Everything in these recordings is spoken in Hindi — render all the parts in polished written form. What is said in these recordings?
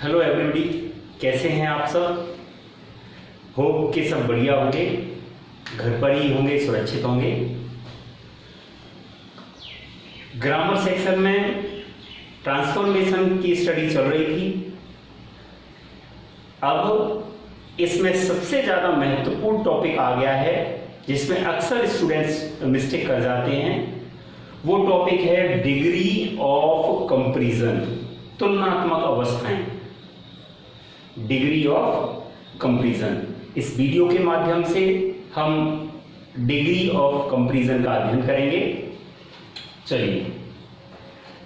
हेलो एवरीबॉडी, कैसे हैं आप सब। होप कि सब बढ़िया होंगे, घर पर ही होंगे, सुरक्षित होंगे। ग्रामर सेक्शन में ट्रांसफॉर्मेशन की स्टडी चल रही थी। अब इसमें सबसे ज़्यादा महत्वपूर्ण टॉपिक आ गया है जिसमें अक्सर स्टूडेंट्स मिस्टेक कर जाते हैं। वो टॉपिक है डिग्री ऑफ कंपैरिजन, तुलनात्मक अवस्थाएं, डिग्री ऑफ कंपैरिजन। इस वीडियो के माध्यम से हम डिग्री ऑफ कंपैरिजन का अध्ययन करेंगे। चलिए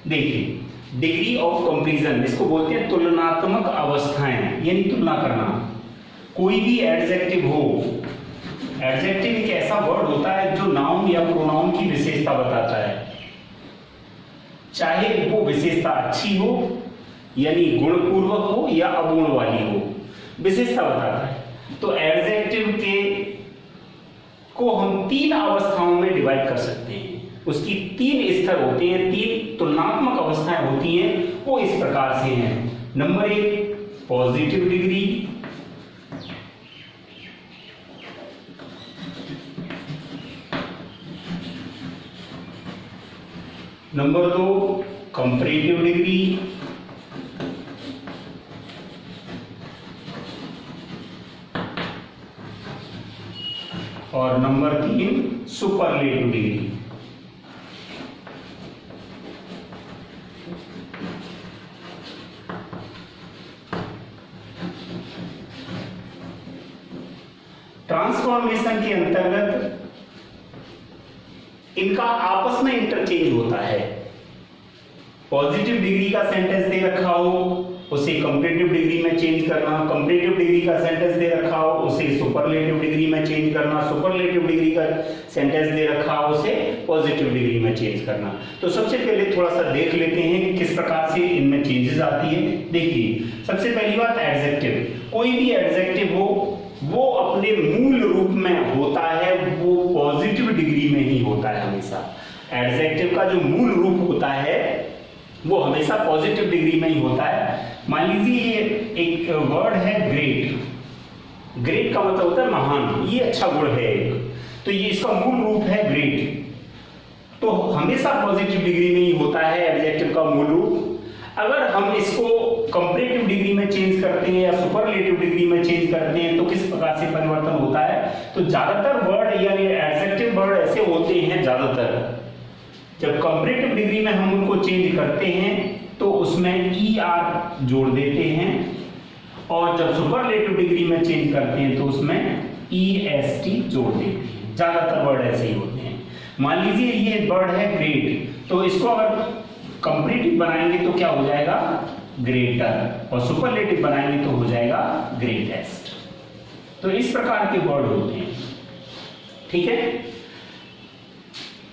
देखिए, डिग्री ऑफ कंपैरिजन इसको बोलते हैं तुलनात्मक अवस्थाएं, यानी तुलना करना। कोई भी एडजेक्टिव हो, एडजेक्टिव एक ऐसा वर्ड होता है जो नाउन या प्रोनाउन की विशेषता बताता है, चाहे वो विशेषता अच्छी हो यानी गुणपूर्वक हो या अगुण वाली हो, विशेषता बताता है। तो एडजेक्टिव के को हम तीन अवस्थाओं में डिवाइड कर सकते हैं। उसकी तीन स्तर होते हैं, तीन तुलनात्मक अवस्थाएं होती हैं। वो इस प्रकार से हैं। Number 1 positive degree, number 2 comparative degree, और नंबर 3 सुपरलेटिव डिग्री। ट्रांसफॉर्मेशन के अंतर्गत इनका आपस में इंटरचेंज होता है। पॉजिटिव डिग्री का सेंटेंस दे रखा हो उसे कंपैरेटिव डिग्री में चेंज करना, कंपैरेटिव डिग्री का सेंटेंस दे रखा हो उसे सुपरलेटिव डिग्री में चेंज करना, सुपरलेटिव डिग्री का सेंटेंस दे रखा हो उसे पॉजिटिव डिग्री में चेंज करना। तो सबसे पहले थोड़ा सा देख लेते हैं कि किस प्रकार से इनमें चेंजेस आती है। देखिए, सबसे पहली बात एडजेक्टिव। कोई भी एडजेक्टिव हो वो अपने मूल रूप में होता है, वो पॉजिटिव डिग्री में ही होता है हमेशा। एडजेक्टिव का जो मूल रूप होता है वो हमेशा पॉजिटिव डिग्री में ही होता है। मान लीजिए ये एक वर्ड है ग्रेट। ग्रेट का मतलब होता है महान, ये अच्छा गुण है एक, तो ये इसका मूल रूप है ग्रेट। तो हमेशा पॉजिटिव डिग्री में ही होता है एडजेक्टिव का मूल रूप। अगर हम इसको कंपैरेटिव डिग्री में चेंज करते हैं या सुपरलेटिव डिग्री में चेंज करते हैं तो किस प्रकार से परिवर्तन होता है। तो ज्यादातर वर्ड यानी एडजेक्टिव वर्ड ऐसे होते हैं, ज्यादातर जब कंपैरेटिव डिग्री में हम उनको चेंज करते हैं तो उसमें ER जोड़ देते हैं, और जब सुपरलेटिव डिग्री में चेंज करते हैं तो उसमें EST जोड़ देते हैं। ज्यादातर वर्ड ऐसे ही होते हैं। मान लीजिए ये वर्ड है ग्रेट, तो इसको अगर कंपैरेटिव बनाएंगे तो क्या हो जाएगा, ग्रेटर, और सुपरलेटिव बनाएंगे तो हो जाएगा ग्रेटेस्ट। तो इस प्रकार के वर्ड होते हैं, ठीक है।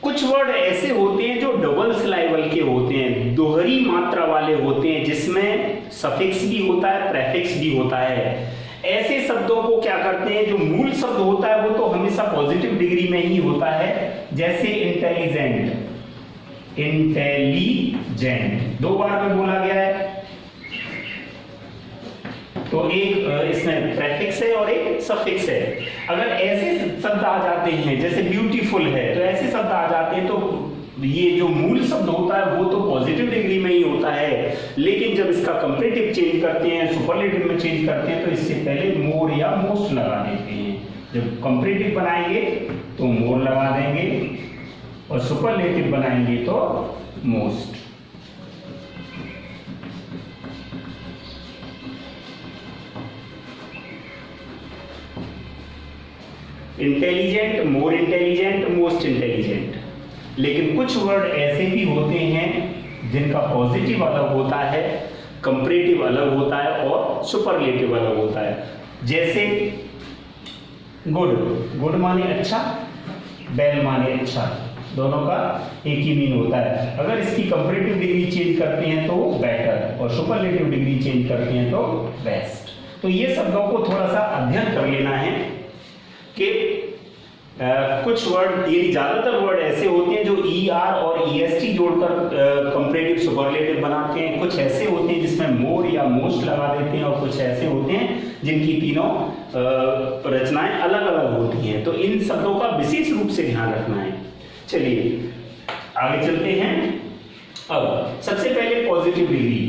कुछ वर्ड ऐसे होते हैं जो डबल सिलाइबल के होते हैं, दोहरी मात्रा वाले होते हैं, जिसमें सफिक्स भी होता है, प्रेफिक्स भी होता है। ऐसे शब्दों को क्या करते हैं, जो मूल शब्द होता है वो तो हमेशा पॉजिटिव डिग्री में ही होता है। जैसे इंटेलिजेंट, इंटेलिजेंट 2 बार में बोला गया है, तो एक इसमें प्रेफिक्स है और एक सफिक्स है। अगर ऐसे शब्द आ जाते हैं जैसे ब्यूटीफुल है, तो ऐसे शब्द आ जाते हैं तो ये जो मूल शब्द होता है वो तो पॉजिटिव डिग्री में ही होता है, लेकिन जब इसका कंपैरेटिव चेंज करते हैं, सुपरलेटिव में चेंज करते हैं तो इससे पहले मोर या मोस्ट लगा देते हैं। जब कंपैरेटिव बनाएंगे तो मोर लगा देंगे और सुपरलेटिव बनाएंगे तो most. Intelligent, more intelligent, most intelligent. लेकिन कुछ वर्ड ऐसे भी होते हैं जिनका पॉजिटिव अलग होता है, कंपैरेटिव अलग होता है और सुपरलेटिव अलग होता है। जैसे गुड, गुड माने अच्छा, बेल माने अच्छा, दोनों का एक ही मीन होता है। अगर इसकी कंपैरेटिव डिग्री चेंज करते हैं तो बेटर, और सुपरलेटिव डिग्री चेंज करते हैं तो बेस्ट। तो ये शब्दों को थोड़ा सा अध्ययन कर लेना है कि कुछ वर्ड ये ज्यादातर वर्ड ऐसे होते हैं जो ER और EST जोड़कर कंपैरेटिव सुपरलेटिव बनाते हैं, कुछ ऐसे होते हैं जिसमें मोर या मोस्ट लगा देते हैं, और कुछ ऐसे होते हैं जिनकी तीनों रचनाएं अलग अलग होती हैं। तो इन शब्दों का विशेष रूप से ध्यान रखना है। चलिए आगे चलते हैं। अब सबसे पहले पॉजिटिव डिग्री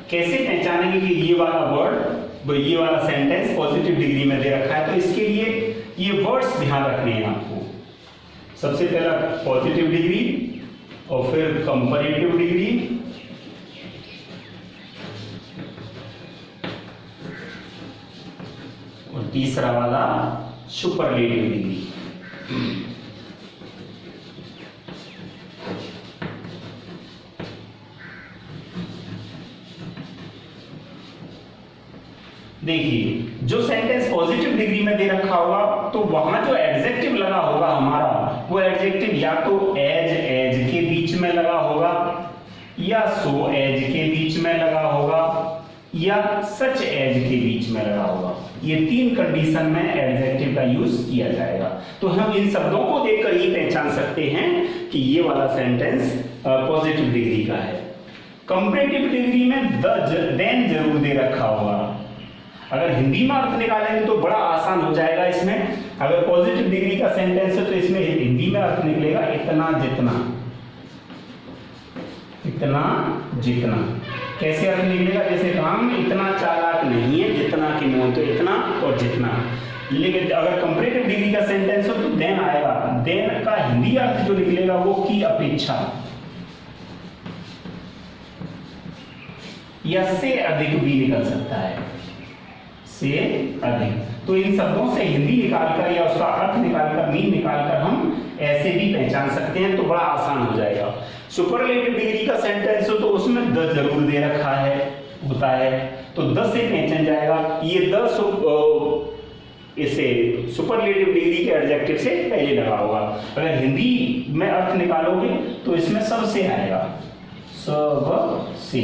कैसे पहचानेंगे कि ये वाला वर्ड, ये वाला सेंटेंस पॉजिटिव डिग्री में दे रखा है। तो इसके लिए ये वर्ड्स ध्यान रखने हैं आपको। सबसे पहला पॉजिटिव डिग्री और फिर कंपैरेटिव डिग्री, और तीसरा वाला सुपरलेटिव डिग्री। देखिए जो सेंटेंस पॉजिटिव डिग्री में दे रखा होगा तो वहां जो एडजेक्टिव लगा होगा हमारा, वो एडजेक्टिव या तो एज के बीच में लगा होगा, या सो एज के बीच में लगा होगा, या सच एज के बीच में लगा होगा। ये तीन कंडीशन में एडजेक्टिव का यूज किया जाएगा। तो हम इन शब्दों को देखकर ही पहचान सकते हैं कि ये वाला सेंटेंस पॉजिटिव डिग्री का है। कंपैरेटिव डिग्री में देन जरूर दे रखा होगा। अगर हिंदी में अर्थ निकालेंगे तो बड़ा आसान हो जाएगा। इसमें अगर पॉजिटिव डिग्री का सेंटेंस है तो इसमें हिंदी में अर्थ निकलेगा इतना जितना, इतना जितना। कैसे अर्थ निकलेगा? जैसे राम इतना चालाक नहीं है जितना कि मोहन, तो इतना और जितना। लेकिन अगर कंपैरेटिव डिग्री का सेंटेंस हो तो देन आएगा। देन का हिंदी अर्थ जो निकलेगा वो की अपेक्षा, या से अधिक भी निकल सकता है, से अधिक। तो इन शब्दों से हिंदी निकालकर या उसका अर्थ निकालकर, मीन निकालकर हम ऐसे भी पहचान सकते हैं, तो बड़ा आसान हो जाएगा। सुपरलेटिव डिग्री का सेंटेंस हो तो उसमें द जरूर दे रखा है, होता है, तो द से पहचान जाएगा। ये द इसे सुपरलेटिव डिग्री के एडजेक्टिव से पहले लगा होगा। अगर हिंदी में अर्थ निकालोगे तो इसमें सब से आएगा, सब से।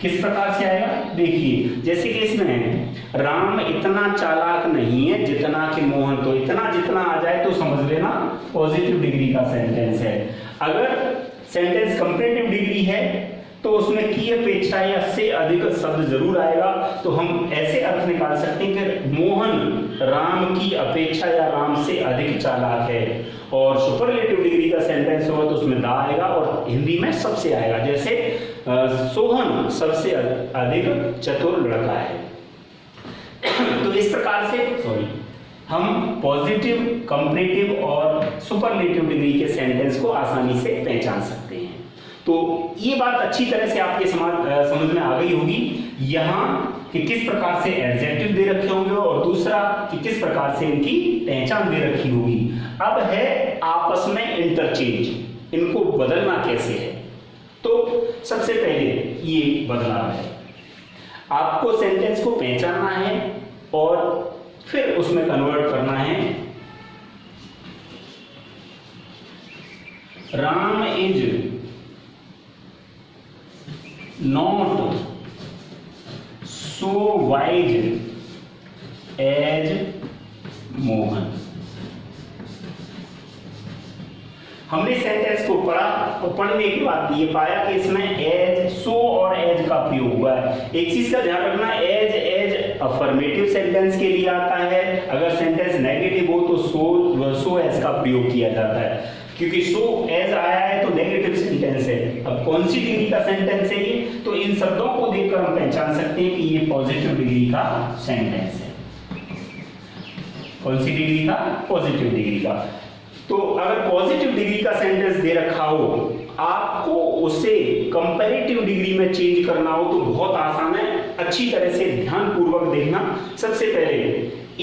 किस प्रकार से आएगा? देखिए जैसे कि इसमें राम इतना चालाक नहीं है जितना कि मोहन, तो इतना जितना आ जाए तो समझ लेना पॉजिटिव डिग्री का सेंटेंस है। अगर सेंटेंस कंपैरेटिव डिग्री है तो उसमें की अपेक्षा या से अधिक शब्द जरूर आएगा। तो हम ऐसे अर्थ निकाल सकते हैं कि मोहन राम की अपेक्षा या राम से अधिक चालाक है। और सुपरलेटिव डिग्री का सेंटेंस होगा तो उसमें दा आएगा और हिंदी में सबसे आएगा। जैसे सोहन सबसे अधिक चतुर लड़का है। तो इस प्रकार से हम पॉजिटिव, कंपैरेटिव और सुपरलेटिव डिग्री के सेंटेंस को आसानी से पहचान सकते हैं। तो ये बात अच्छी तरह से आपके समझ में आ गई होगी यहाँ कि किस प्रकार से एडजेक्टिव दे रखे होंगे, और दूसरा कि किस प्रकार से इनकी पहचान दे रखी होगी। अब है आपस में इंटरचेंज, इनको बदलना कैसे है। तो सबसे पहले ये बदलाव है, आपको सेंटेंस को पहचानना है और फिर उसमें कन्वर्ट करना है। Ram is not so wise as Mohan. हमने सेंटेंस को पढ़ा और पढ़ने के बाद ये पाया कि इसमें एज, सो और एज का प्रयोग हुआ है। एक चीज का ध्यान रखना, एज अफर्मेटिव सेंटेंस के लिए आता है। अगर सेंटेंस नेगेटिव हो तो सो एज का प्रयोग किया जाता है, क्योंकि सो एज आया है तो नेगेटिव सेंटेंस है। अब कौन सी डिग्री का सेंटेंस है ये? तो इन शब्दों को देखकर हम पहचान सकते हैं कि ये पॉजिटिव डिग्री का सेंटेंस है। कौन सी डिग्री का? पॉजिटिव डिग्री का। तो अगर पॉजिटिव डिग्री का सेंटेंस दे रखा हो, आपको उसे कंपैरेटिव डिग्री में चेंज करना हो तो बहुत आसान है। अच्छी तरह से ध्यानपूर्वक देखना। सबसे पहले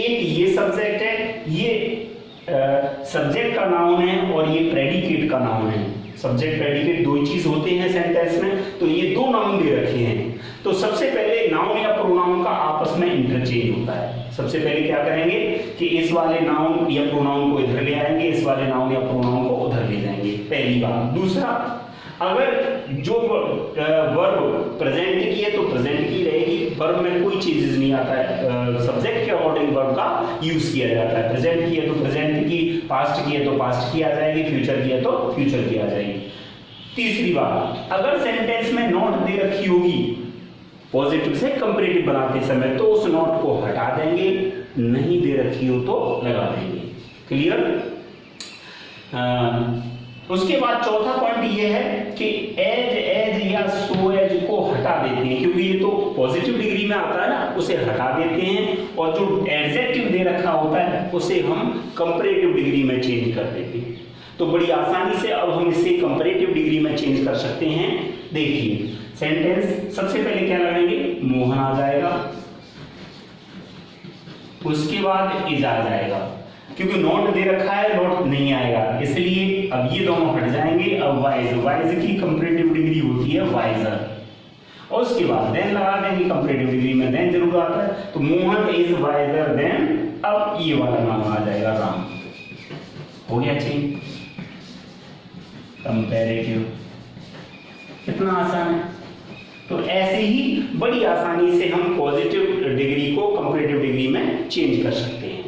एक ये सब्जेक्ट है, ये सब्जेक्ट का नाउन है और ये प्रेडिकेट का नाउन है। सब्जेक्ट प्रेडिकेट दो ही चीज होते हैं सेंटेंस में, तो ये दो नाउन दे रखे हैं। तो सबसे पहले नाउन या प्रोनाउन का आपस में इंटरचेंज होता है। सबसे पहले क्या करेंगे कि इस वाले नाउन या प्रोनाउन को इधर ले आएंगे, इस वाले नाउन या प्रोनाउन को उधर ले जाएंगे, पहली बात। दूसरा, अगर जो वर्ब प्रेजेंट की है तो प्रेजेंट की रहेगी, वर्ब में कोई चेंजेस नहीं आता है, सब्जेक्ट के अकॉर्डिंग वर्ब का यूज किया जाता है। प्रेजेंट की है तो प्रेजेंट की, पास्ट की है तो पास्ट की आ जाएगी, फ्यूचर की है तो फ्यूचर की आ जाएगी। तीसरी बात, अगर सेंटेंस में नॉट दे रखी होगी पॉजिटिव से कंपैरेटिव बनाते समय तो उस नॉट को हटा देंगे, नहीं दे रखी हो तो लगा देंगे। क्लियर? उसके बाद चौथा पॉइंट ये है कि एज या सो एज को हटा देते हैं, क्योंकि ये तो पॉजिटिव डिग्री में आता है ना, उसे हटा देते हैं और जो एडजेक्टिव दे रखा होता है उसे हम कंपैरेटिव डिग्री में चेंज कर देते हैं। तो बड़ी आसानी से अब हम इसे कंपैरेटिव डिग्री में चेंज कर सकते हैं। देखिए सेंटेंस सबसे पहले क्या लगाएंगे, मोहन आ जाएगा, उसके बाद इज आ जाएगा, क्योंकि नोट दे रखा है नोट नहीं आएगा, इसलिए अब ये दोनों हट जाएंगे। अब वाइज, वाइज की कंपैरेटिव डिग्री होती है वाइजर, और उसके बाद देन लगा देंगे, कंपैरेटिव डिग्री में देन जरूर आता है। तो मोहन इज वाइजर देन, अब ये वाला नाम आ जाएगा राम। हो गया चेंज, कंपैरेटिव। कितना आसान है। तो ऐसे ही बड़ी आसानी से हम पॉजिटिव डिग्री को कंपैरेटिव डिग्री में चेंज कर सकते हैं।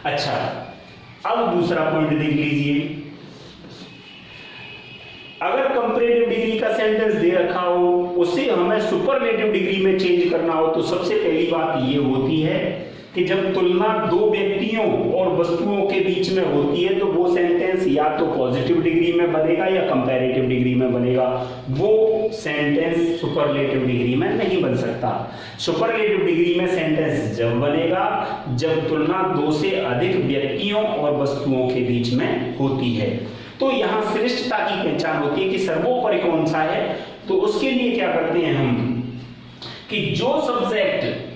अच्छा, अब दूसरा पॉइंट देख लीजिए, अगर कंपैरेटिव डिग्री का सेंटेंस दे रखा हो उसे हमें सुपरलेटिव डिग्री में चेंज करना हो तो सबसे पहली बात ये होती है कि जब तुलना दो व्यक्तियों और वस्तुओं के बीच में होती है तो वो सेंटेंस या तो पॉजिटिव डिग्री में बनेगा या कंपैरेटिव डिग्री में बनेगा, वो सेंटेंस सुपरलेटिव डिग्री में नहीं बन सकता। सुपरलेटिव डिग्री में सेंटेंस जब बनेगा जब तुलना दो से अधिक व्यक्तियों और वस्तुओं के बीच में होती है। तो यहाँ श्रेष्ठता की पहचान होती है कि सर्वोपरि कौन सा है। तो उसके लिए क्या करते हैं हम कि जो सब्जेक्ट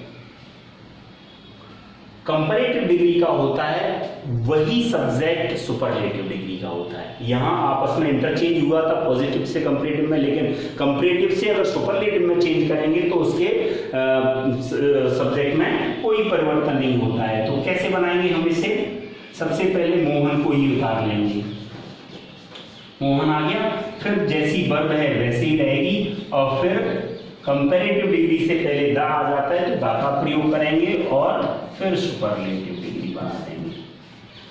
कंपैरेटिव डिग्री का होता है वही सब्जेक्ट सुपरलेटिव डिग्री का होता है। यहां आपस में इंटरचेंज हुआ था पॉजिटिव से कंपैरेटिव में, लेकिन कंपैरेटिव से अगर सुपरलेटिव में चेंज करेंगे तो उसके सब्जेक्ट में कोई परिवर्तन नहीं होता है। तो कैसे बनाएंगे हम इसे, सबसे पहले मोहन को ही उतार लेंगे, मोहन आ गया, फिर जैसी वर्ब है वैसी ही रहेगी, और फिर कंपैरेटिव डिग्री से पहले द आ जाता है तो द का प्रयोग करेंगे और फिर सुपरलेटिव डिग्री बना देंगे।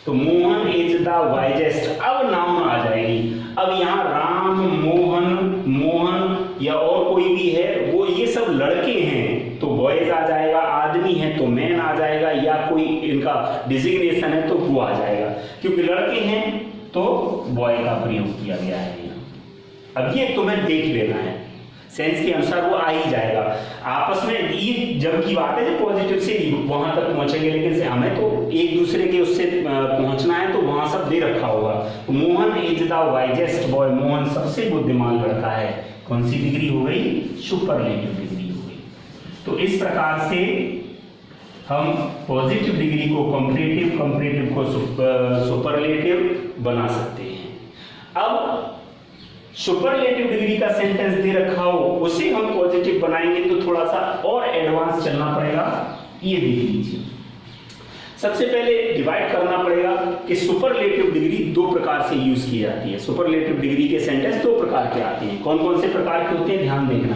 तो मोहन इज द वाइजेस्ट, अब नाउन आ जाएगी। अब यहाँ राम, मोहन, मोहन या और कोई भी है वो ये सब लड़के हैं तो बॉयज आ जाएगा, आदमी है तो मैन आ जाएगा, या कोई इनका डिजिग्नेशन है तो वो आ जाएगा। क्योंकि लड़के हैं तो बॉय का प्रयोग किया गया है यहाँ। अब ये तुम्हें देख लेना है, सेंस के अनुसार वो आ ही जाएगा। आपस में ये जब की बात है जब पॉजिटिव से वहां तक पहुंचेंगे, लेकिन से हमें तो एक दूसरे के उससे पहुंचना है तो वहां सब दे रखा होगा। तो Mohan is the wisest boy, Mohan सबसे बुद्धिमान लड़का है, कौन सी डिग्री हो गई, सुपरलेटिव डिग्री हो गई। तो इस प्रकार से हम पॉजिटिव डिग्री को कंपैरेटिव, कंपैरेटिव को सुपरलेटिव बना सकते हैं। अब सुपरलेटिव डिग्री का सेंटेंस दे रखा हो उसे हम पॉजिटिव बनाएंगे तो थोड़ा सा और एडवांस चलना पड़ेगा। ये देख लीजिए, सबसे पहले डिवाइड करना पड़ेगा कि सुपरलेटिव डिग्री दो प्रकार से यूज की जाती है। सुपरलेटिव डिग्री के सेंटेंस दो प्रकार के आते हैं। कौन कौन से प्रकार के होते हैं, ध्यान देखना,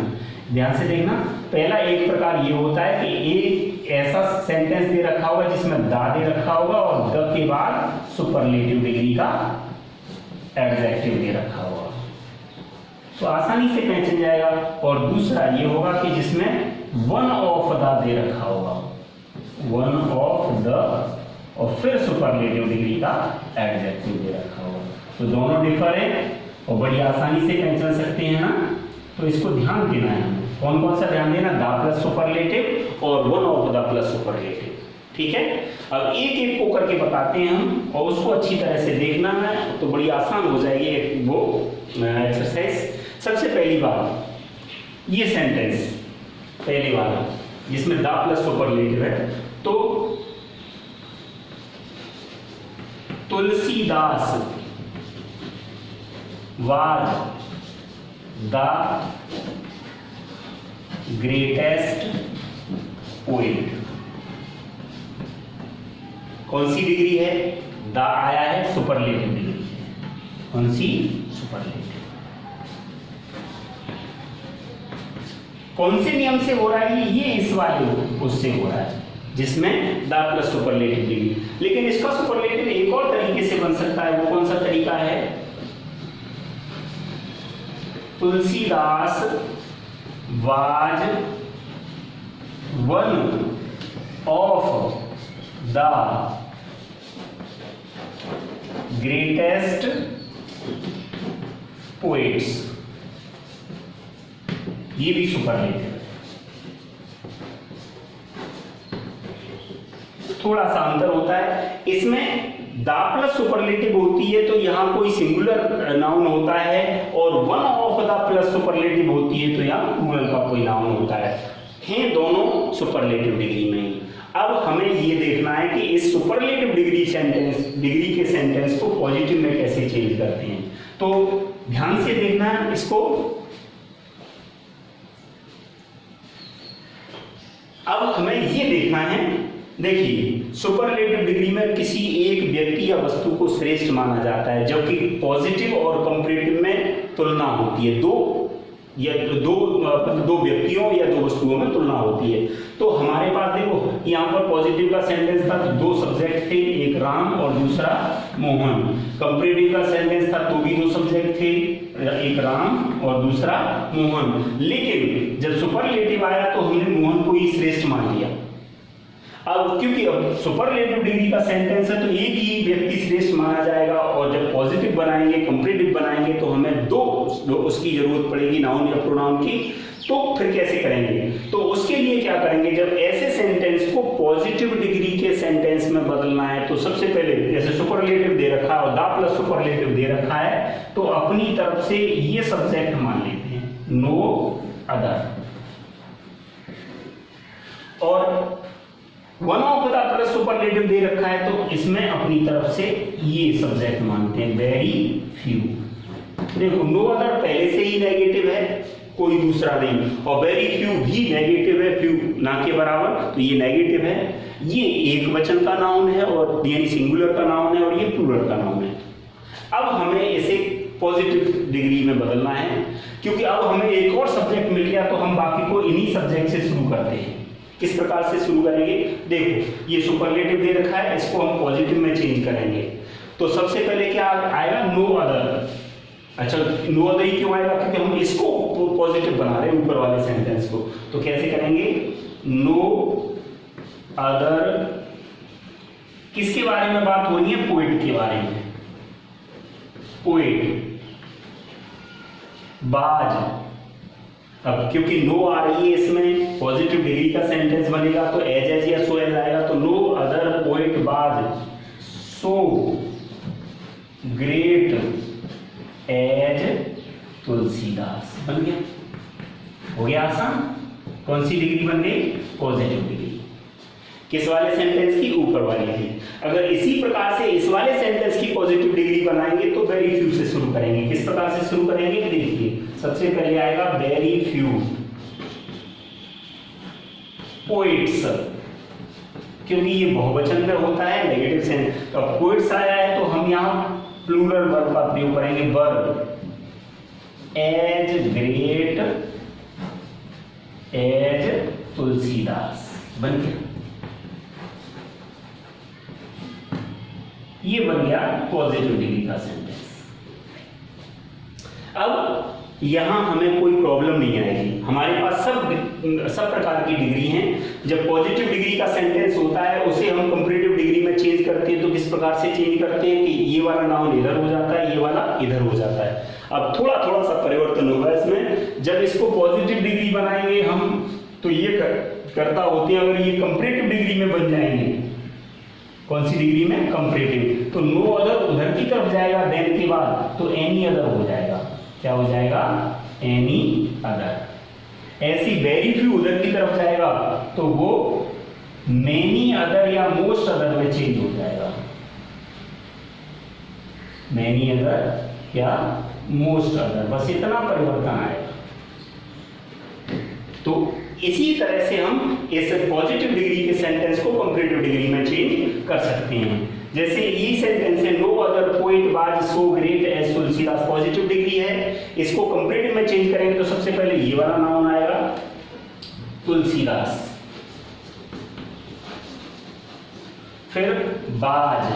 ध्यान से देखना। पहला एक प्रकार ये होता है कि एक ऐसा सेंटेंस दे रखा होगा जिसमें दा दे रखा होगा और द के बाद सुपरलेटिव डिग्री का एडजेक्टिव दे रखा होगा, तो आसानी से पहचान जाएगा। और दूसरा ये होगा कि जिसमें वन ऑफ द दे रखा होगा, वन ऑफ द, और फिर सुपरलेटिव डिग्री का एडजेक्टिव दे रखा होगा। तो दोनों डिफर है और बड़ी आसानी से पहचान सकते हैं ना। तो इसको ध्यान देना है, कौन कौन सा ध्यान देना, द प्लस सुपरलेटिव और one of the plus superlative. ठीक है, अब एक एक को करके बताते हैं हम और उसको अच्छी तरह से देखना है तो बड़ी आसान हो जाएगी वो एक्सरसाइज। सबसे पहली बात, ये सेंटेंस पहले वाला जिसमें द प्लस सुपरलेटिव है, तो Tulsidas was the greatest poet, कौन सी डिग्री है, द आया है, सुपरलेटिव डिग्री है, कौन सी, सुपरलेटिव। कौन से नियम से हो रहा है ये इस वाले उससे हो रहा है जिसमें द प्लस सुपरलेटिव डिग्री। लेकिन इसका सुपरलेटिव एक और तरीके से बन सकता है, वो कौन सा तरीका है? Tulsidas was one of the greatest poets. ये भी सुपरलेटिव है। थोड़ा सा अंतर होता है इसमें, द प्लस सुपरलेटिव होती है तो यहां कोई सिंगुलर नाउन होता है, और one of the plus superlative होती है तो यहां प्लूरल का कोई नाउन होता है दोनों सुपरलेटिव डिग्री में ही। अब हमें ये देखना है कि इस सुपरलेटिव डिग्री के सेंटेंस को पॉजिटिव में कैसे चेंज करते हैं। तो ध्यान से देखना है इसको। अब हमें ये देखना है, देखिए सुपरलेटिव डिग्री में किसी एक व्यक्ति या वस्तु को श्रेष्ठ माना जाता है, जबकि पॉजिटिव और कंपैरेटिव में तुलना होती है, दो व्यक्तियों या दो वस्तुओं में तुलना होती है। तो हमारे पास देखो यहाँ पर पॉजिटिव का सेंटेंस था तो दो सब्जेक्ट थे, एक राम और दूसरा मोहन। कंपैरेटिव का सेंटेंस था तो भी दो सब्जेक्ट थे, एक राम और दूसरा मोहन। लेकिन जब सुपरलेटिव आया तो हमने मोहन को ही श्रेष्ठ मान लिया। अब क्योंकि अब सुपरलेटिव डिग्री का सेंटेंस है तो एक ही व्यक्ति श्रेष्ठ माना जाएगा, और जब पॉजिटिव बनाएंगे कंपैरेटिव बनाएंगे तो हमें दो उसकी जरूरत पड़ेगी, नाउन या प्रोनाउन की। तो फिर कैसे करेंगे? तो उसके लिए क्या करेंगे, जब ऐसे सेंटेंस को पॉजिटिव डिग्री के सेंटेंस में बदलना है तो सबसे पहले जैसे सुपरलेटिव दे रखा है और द प्लस सुपरलेटिव दे रखा है तो अपनी तरफ से ये सब्जेक्ट मान लेते हैं, नो अदर, और one of the plus superlative दे रखा है तो इसमें अपनी तरफ से ये सब्जेक्ट मानते हैं, वेरी फ्यू। देखो नो अदर पहले से ही नेगेटिव है, कोई दूसरा नहीं, और वेरी फ्यू भी नेगेटिव है, फ्यू ना के बराबर, तो ये नेगेटिव है। ये एक वचन का नाउन है और यानी सिंगुलर का नाउन है, और ये प्लूरल का नाउन है। अब हमें इसे पॉजिटिव डिग्री में बदलना है, क्योंकि अब हमें एक और सब्जेक्ट मिल गया तो हम बाकी को इन्हीं सब्जेक्ट से शुरू करते हैं। किस प्रकार से शुरू करेंगे? देखो ये सुपरलेटिव दे रखा है, इसको हम पॉजिटिव में चेंज करेंगे। तो सबसे पहले क्या आएगा? No other. अच्छा नो अदर ही क्यों आएगा? क्योंकि हम इसको पॉजिटिव बना रहे हैं ऊपर वाले सेंटेंस को। तो कैसे करेंगे? नो अदर किसके बारे में बात हो रही है? पोएट के बारे में। पोएट बाज, अब क्योंकि नो आ रही है इसमें पॉजिटिव डिग्री का सेंटेंस बनेगा तो एज या सो एज आएगा। तो नो अदर पोएट बाज सो ग्रेट एज तुलसीदास। बन गया, हो गया आसान। कौन सी डिग्री बन गई? Positive degree. किस वाले सेंटेंस की? ऊपर वाले की। अगर इसी प्रकार से इस वाले सेंटेंस की पॉजिटिव डिग्री बनाएंगे तो वेरी फ्यू से शुरू करेंगे। किस प्रकार से शुरू करेंगे? देखिए सबसे पहले आएगा वेरी फ्यू पोएट्स, क्योंकि ये बहुवचन में होता है नेगेटिव सेंस। तो पोएट्स आया है तो हम यहाँ प्लूरल वर्ब का प्रयोग करेंगे, verb as great as Tulsidas. बन गया, ये बन गया पॉजिटिव डिग्री का सेंटेंस। अब यहां हमें कोई प्रॉब्लम नहीं आएगी, हमारे पास सब प्रकार की डिग्री हैं। जब पॉजिटिव डिग्री का सेंटेंस होता है उसे हम कंपैरेटिव डिग्री में चेंज करते हैं। तो किस प्रकार से चेंज करते हैं कि ये वाला नाउन इधर हो जाता है, ये वाला इधर हो जाता है। अब थोड़ा थोड़ा सा परिवर्तन होगा इसमें। जब इसको पॉजिटिव डिग्री बनाएंगे हम तो ये करता होते हैं, अगर ये कंपैरेटिव डिग्री में बन जाएंगे, कौन सी डिग्री में? कंपैरेटिव, तो नो अदर उधर की तरफ जाएगा देन के बाद, तो एनी अदर हो जाएगा। क्या हो जाएगा? Any other. ऐसी वेरी फ्यू उधर की तरफ जाएगा तो वो मेनी अदर या मोस्ट अदर में चेंज हो जाएगा। मेनी अदर या मोस्ट अदर, बस इतना परिवर्तन आएगा। तो इसी तरह से हम इस पॉजिटिव डिग्री के सेंटेंस को कंपैरेटिव डिग्री में चेंज कर सकते हैं। जैसे ये सेंटेंस है, no other poet was so great as Tulsidas, positive degree है। इसको कंपैरेटिव में चेंज करेंगे तो सबसे पहले ये वाला नाउन आएगा, तुलसीदास। फिर बाज,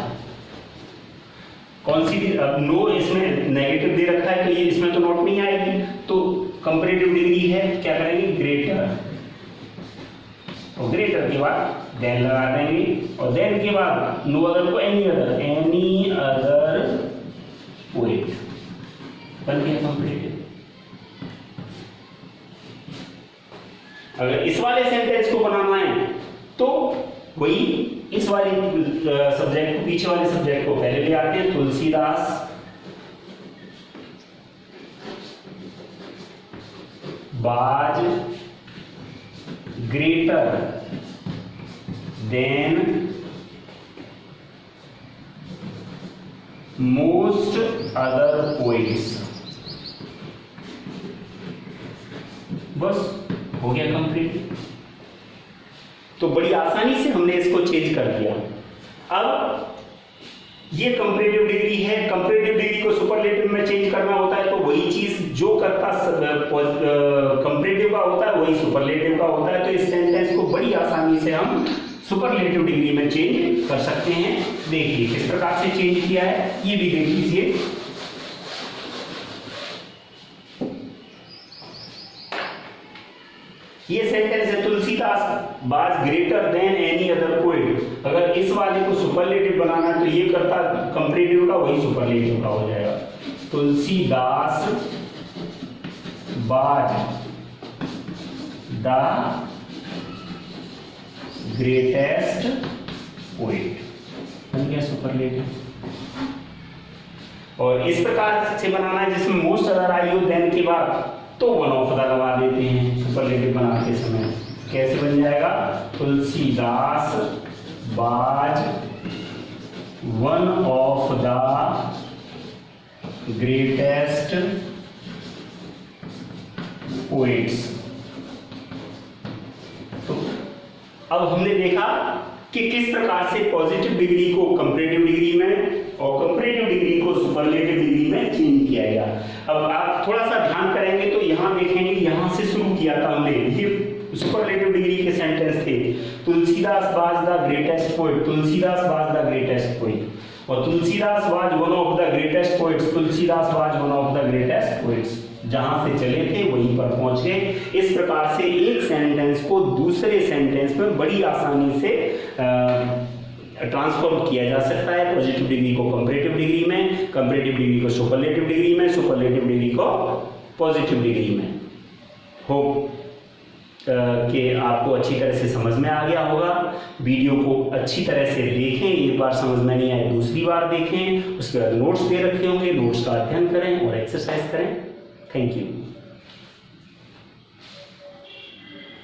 कौन सी, अब नो इसमें नेगेटिव दे रखा है तो ये इसमें तो नोट नहीं आएगी, तो कंपैरेटिव डिग्री है, क्या करेंगे, ग्रेटर, और ग्रेटर के बाद देन लगा देंगे, और देन के बाद नो अदर को एनी अदर पोएट, बन गया कंपैरेटिव। अगर इस वाले सेंटेंस को बनाना है तो वही इस वाले सब्जेक्ट को, पीछे वाले सब्जेक्ट को पहले ले आते हैं, तुलसीदास बाज greater than most other poets, बस हो गया कंप्लीट। तो बड़ी आसानी से हमने इसको चेंज कर दिया। अब ये कंपैरेटिव डिग्री है, कंपैरेटिव डिग्री को सुपरलेटिव में चेंज करना होता है तो वही चीज जो करता कंपैरेटिव का होता है वही सुपरलेटिव का होता है। तो इस सेंटेंस को बड़ी आसानी से हम सुपरलेटिव डिग्री में चेंज कर सकते हैं। देखिए किस प्रकार से चेंज किया है, ये भी देख लीजिए। ये सेंटेंस है तुलसीदास बाज greater than any other poet. अगर इस वाले को सुपरलेटिव बनाना है तो ये करता कंपैरेटिव का वही सुपरलेटिव का हो जाएगा। Tulsidas was the greatest poet, बन गया सुपरलेटिव। और इस प्रकार से बनाना है जिसमें मोस्ट अदर आई हो देन के बाद तो वन ऑफ द लगा देते हैं सुपरलेटिव बनाते समय। कैसे बन जाएगा, तुलसीदास बाज one of the greatest poets. तो अब हमने देखा कि किस प्रकार से पॉजिटिव डिग्री को कंपैरेटिव डिग्री में और कंपैरेटिव डिग्री को सुपरलेटिव डिग्री में चेंज किया गया। अब आप थोड़ा सा ध्यान करेंगे तो यहां देखेंगे, यहां से शुरू किया था हमने, ये सुपरलेटिव डिग्री के सेंटेंस थे। Tulsidas was the greatest poet, Tulsidas was the greatest poet, और Tulsidas was one of the greatest poets, Tulsidas was one of the greatest poets. जहां से चले थे वहीं पर पहुंच गए। इस प्रकार से एक सेंटेंस को दूसरे सेंटेंस में बड़ी आसानी से ट्रांसफॉर्म किया जा सकता है। पॉजिटिव डिग्री को कंपैरेटिव डिग्री में, कंपैरेटिव डिग्री को सुपरलेटिव डिग्री में, सुपरलेटिव डिग्री को पॉजिटिव डिग्री में। होप कि आपको अच्छी तरह से समझ में आ गया होगा। वीडियो को अच्छी तरह से देखें, एक बार समझ में नहीं आए दूसरी बार देखें, उसके बाद नोट्स दे रखे होंगे, नोट्स का अध्ययन करें और एक्सरसाइज करें। Thank you.